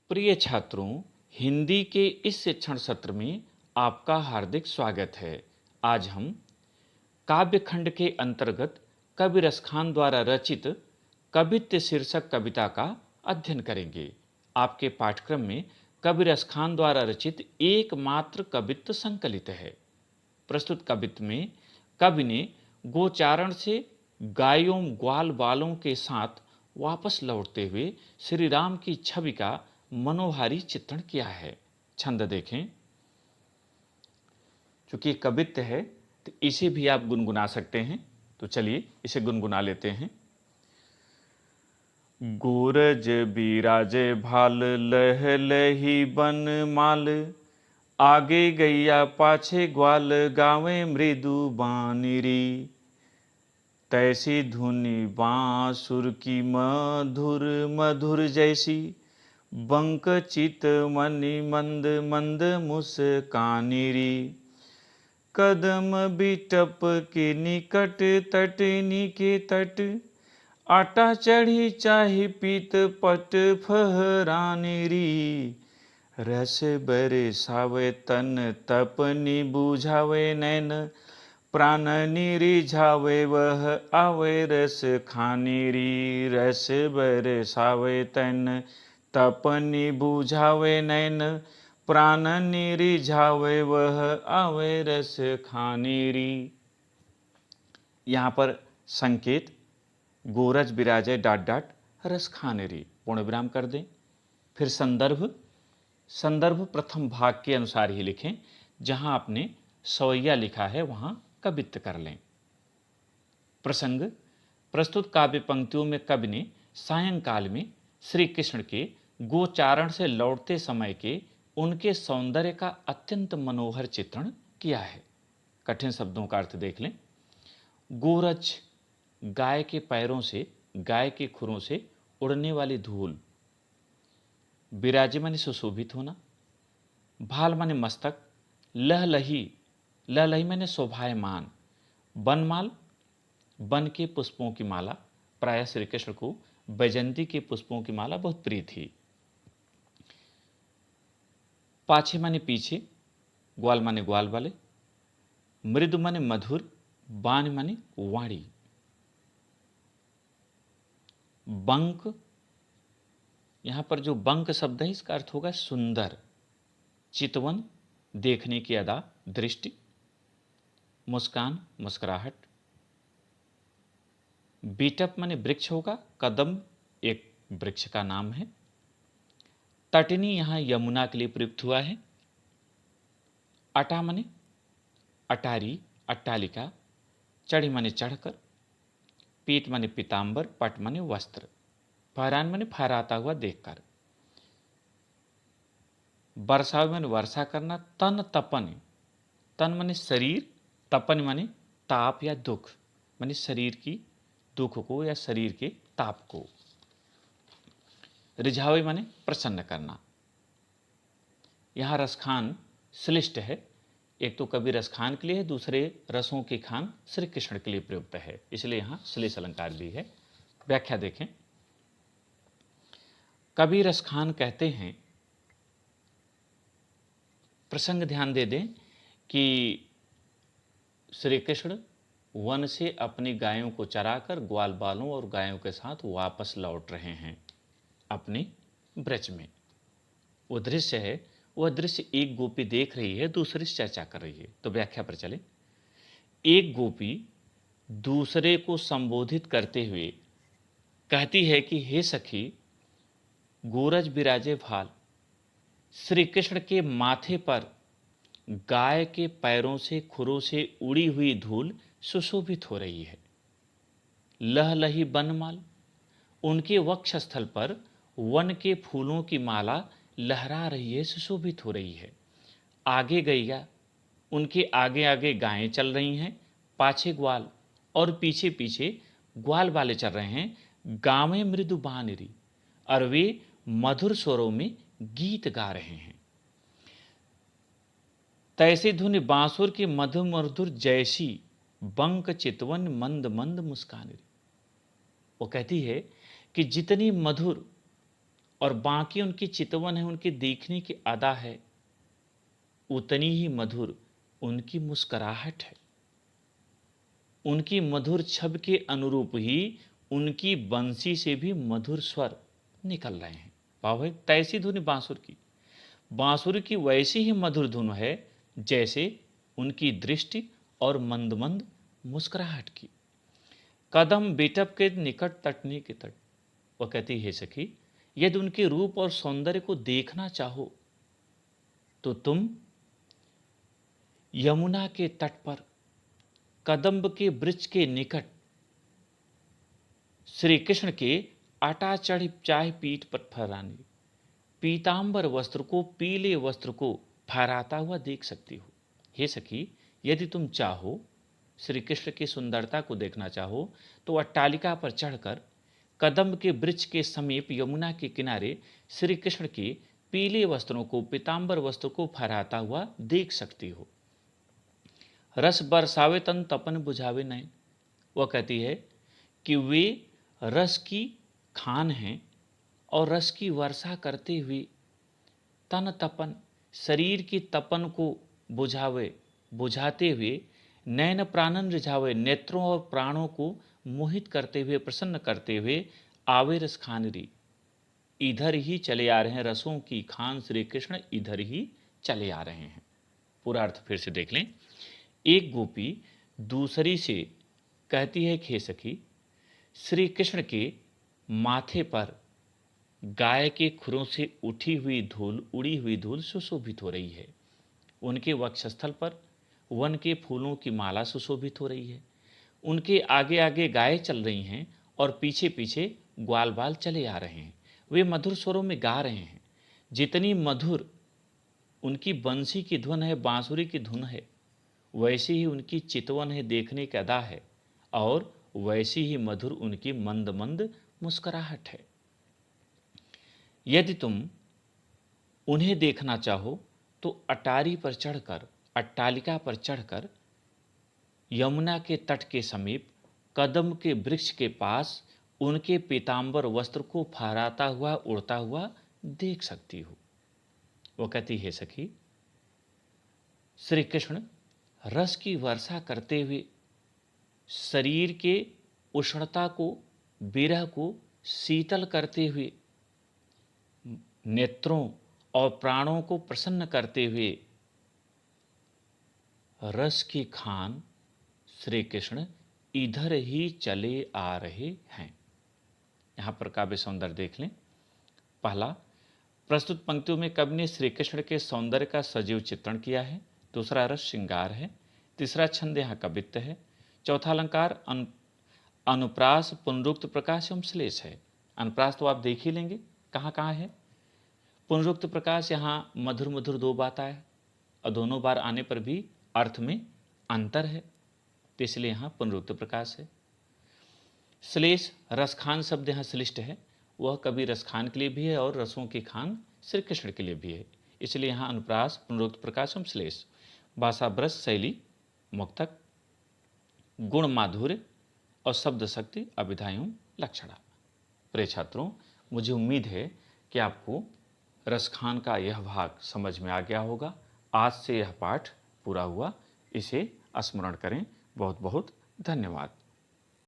प्रिय छात्रों, हिंदी के इस शिक्षण सत्र में आपका हार्दिक स्वागत है। आज हम काव्यखंड के अंतर्गत कबीर खान द्वारा रचित कवित्त शीर्षक कविता का अध्ययन करेंगे। आपके पाठ्यक्रम में कबीर खान द्वारा रचित एकमात्र कवित्त संकलित है। प्रस्तुत कवित्त में कवि ने गोचारण से गायों ग्वाल बालों के साथ वापस लौटते हुए श्री राम की छवि का मनोहारी चित्रण किया है। छंद देखें। चूंकि कवित्त है तो इसे भी आप गुनगुना सकते हैं, तो चलिए इसे गुनगुना लेते हैं। गोरज बिराजे भाल लह लही बन माल, आगे गैया पाछे ग्वाल गावे मृदु बानिरी। तैसी धुनी बांसुर की मधुर मधुर जैसी, बंक चित मनि मंद मंद मुस्कानिरी। कदम बिटप के निकट तटनी के तट, आटा चढ़ी चाही पीत पट फहरानिरी। रस बरसावे तन तपनी बुझावे नैन, प्राणनी रिझावे वह आवे रस खानिरी। रस बरसावे तन तपनी बुझावे नैन, प्राणनी रिझावे वह आवे रस खानिरी। यहाँ पर संकेत गोरज बिराजे डाट डाट रस खानिरी पूर्ण विराम कर दें। फिर संदर्भ प्रथम भाग के अनुसार ही लिखें। जहाँ आपने सवैया लिखा है वहाँ कवित्त कर लें। प्रसंग प्रस्तुत काव्य पंक्तियों में कवि ने सायंकाल में श्री कृष्ण के गोचारण से लौटते समय के उनके सौंदर्य का अत्यंत मनोहर चित्रण किया है। कठिन शब्दों का अर्थ देख लें। गोरज गाय के पैरों से, गाय के खुरों से उड़ने वाली धूल। बिराजे माने सुशोभित होना। भाल माने मस्तक। लहलही, लहलही माने शोभायमान। बनमाल, वन के पुष्पों की माला। प्रायः श्री कृष्ण को बैजंती के पुष्पों की माला बहुत प्रिय थी। पाछे माने पीछे। ग्वाल माने ग्वाल वाले। मृदु माने मधुर। बाण माने वाणी। बंक, यहां पर जो बंक शब्द है इसका अर्थ होगा सुंदर। चितवन, देखने की अदा, दृष्टि। मुस्कान, मुस्कुराहट। बीटअप माने वृक्ष होगा। कदम एक वृक्ष का नाम है। तटनी यहां यमुना के लिए प्रयुक्त हुआ है। अटा माने अटारी, अट्टालिका। चढ़ी माने चढ़कर। पीत माने पीतांबर। पट माने वस्त्र। फहरान माने फहराता हुआ देखकर। बरसाव माने वर्षा करना। तन तपन, तन माने शरीर, तपन माने ताप या दुख, माने शरीर की दुख को या शरीर के ताप को। रिझावे माने प्रसन्न करना। यहाँ रसखान श्लिष्ट है। एक तो कवि रसखान के लिए है, दूसरे रसों के खान श्री कृष्ण के लिए प्रयुक्त है, इसलिए यहाँ श्लेष अलंकार भी है। व्याख्या देखें। कवि रसखान कहते हैं, प्रसंग ध्यान दे दें कि श्री कृष्ण वन से अपनी गायों को चराकर ग्वाल बालों और गायों के साथ वापस लौट रहे हैं अपने ब्रज में। वो दृश्य है, वह दृश्य एक गोपी देख रही है, दूसरी से चर्चा कर रही है। तो व्याख्या पर चले। एक गोपी दूसरे को संबोधित करते हुए कहती है कि हे सखी, गोरज बिराजे भाल, श्री कृष्ण के माथे पर गाय के पैरों से, खुरों से उड़ी हुई धूल सुशोभित हो रही है। लहलही बनमाल, उनके वक्षस्थल पर वन के फूलों की माला लहरा रही है, सुशोभित हो रही है। आगे गैया, उनके आगे आगे गायें चल रही हैं। पाछे ग्वाल और पीछे पीछे ग्वाल वाले चल रहे हैं। गावें मृदु बानिरी, और वे मधुर स्वरों में गीत गा रहे हैं। तैसे धुनि बांसुर की मधुर मधुर जैसी, बंक चितवन मंद मंद मुस्कानिरी। वो कहती है कि जितनी मधुर और बाकी उनकी चितवन है, उनके देखने की अदा है, उतनी ही मधुर उनकी मुस्कुराहट है। उनकी मधुर छब के अनुरूप ही उनकी बंसी से भी मधुर स्वर निकल रहे हैं। भाव है तैसी धुन बांसुर की, बांसुरी की वैसी ही मधुर धुन है जैसे उनकी दृष्टि और मंद मंद मुस्कुराहट की। कदम बेटब के निकट तटने के तट, वह कहती है सखी, यदि उनके रूप और सौंदर्य को देखना चाहो तो तुम यमुना के तट पर कदम्ब के वृक्ष के निकट श्री कृष्ण के आटा चढ़ी चाय पीठ पर फहराने पीतांबर वस्त्र को, पीले वस्त्र को फहराता हुआ देख सकती हो। हे सखी, यदि तुम चाहो, श्री कृष्ण की सुंदरता को देखना चाहो, तो अट्टालिका पर चढ़कर कदम्ब के वृक्ष के समीप यमुना के किनारे श्री कृष्ण के पीले वस्त्रों को, पीतांबर वस्त्र को फहराता हुआ देख सकती हो। रस बरसावे तन तपन बुझावे नयन, वह कहती है कि वे रस की खान हैं और रस की वर्षा करते हुए तन तपन, शरीर की तपन को बुझाते हुए नयन प्राणन रिझावे, नेत्रों और प्राणों को मोहित करते हुए, प्रसन्न करते हुए आवे रस खानरी, इधर ही चले आ रहे हैं। रसों की खान श्री कृष्ण इधर ही चले आ रहे हैं। पूरा अर्थ फिर से देख लें। एक गोपी दूसरी से कहती है कि हे सखी, श्री कृष्ण के माथे पर गाय के खुरों से उड़ी हुई धूल सुशोभित हो रही है। उनके वक्षस्थल पर वन के फूलों की माला सुशोभित हो रही है। उनके आगे आगे गायें चल रही हैं और पीछे पीछे ग्वाल बाल चले आ रहे हैं। वे मधुर स्वरों में गा रहे हैं। जितनी मधुर उनकी बंसी की धुन है, बांसुरी की धुन है, वैसी ही उनकी चितवन है, देखने की अदा है, और वैसी ही मधुर उनकी मंद मंद मुस्कुराहट है। यदि तुम उन्हें देखना चाहो तो अट्टालिका पर चढ़कर यमुना के तट के समीप कदम के वृक्ष के पास उनके पीतांबर वस्त्र को फहराता हुआ, उड़ता हुआ देख सकती हो। वो कहती है सखी, श्री कृष्ण रस की वर्षा करते हुए शरीर के उष्णता को, विरह को शीतल करते हुए, नेत्रों और प्राणों को प्रसन्न करते हुए रस की खान श्री कृष्ण इधर ही चले आ रहे हैं। यहाँ पर काव्य सौंदर्य देख लें। पहला, प्रस्तुत पंक्तियों में कवि ने श्री कृष्ण के सौंदर्य का सजीव चित्रण किया है। दूसरा रस श्रृंगार है। तीसरा छंद यहाँ कवित्व है। चौथा अलंकार अनुप्रास, पुनरुक्त प्रकाश एवं श्लेष है। अनुप्रास तो आप देख ही लेंगे कहाँ कहाँ है। पुनरुक्त प्रकाश यहाँ मधुर मधुर दो बात आया और दोनों बार आने पर भी अर्थ में अंतर है, तो इसलिए यहाँ पुनरुक्त प्रकाश है। श्लेष, रसखान शब्द यहाँ श्लिष्ट है, वह कभी रसखान के लिए भी है और रसों की खान श्री कृष्ण के लिए भी है, इसलिए यहाँ अनुप्रास, पुनरुक्त प्रकाश एवं श्लेष। भाषा ब्रज, शैली मुक्तक, गुण माधुर्य और शब्द शक्ति, अभिधा एवं लक्षणा। प्रिय छात्रों, मुझे उम्मीद है कि आपको रसखान का यह भाग समझ में आ गया होगा। आज से यह पाठ पूरा हुआ, इसे स्मरण करें। बहुत बहुत धन्यवाद।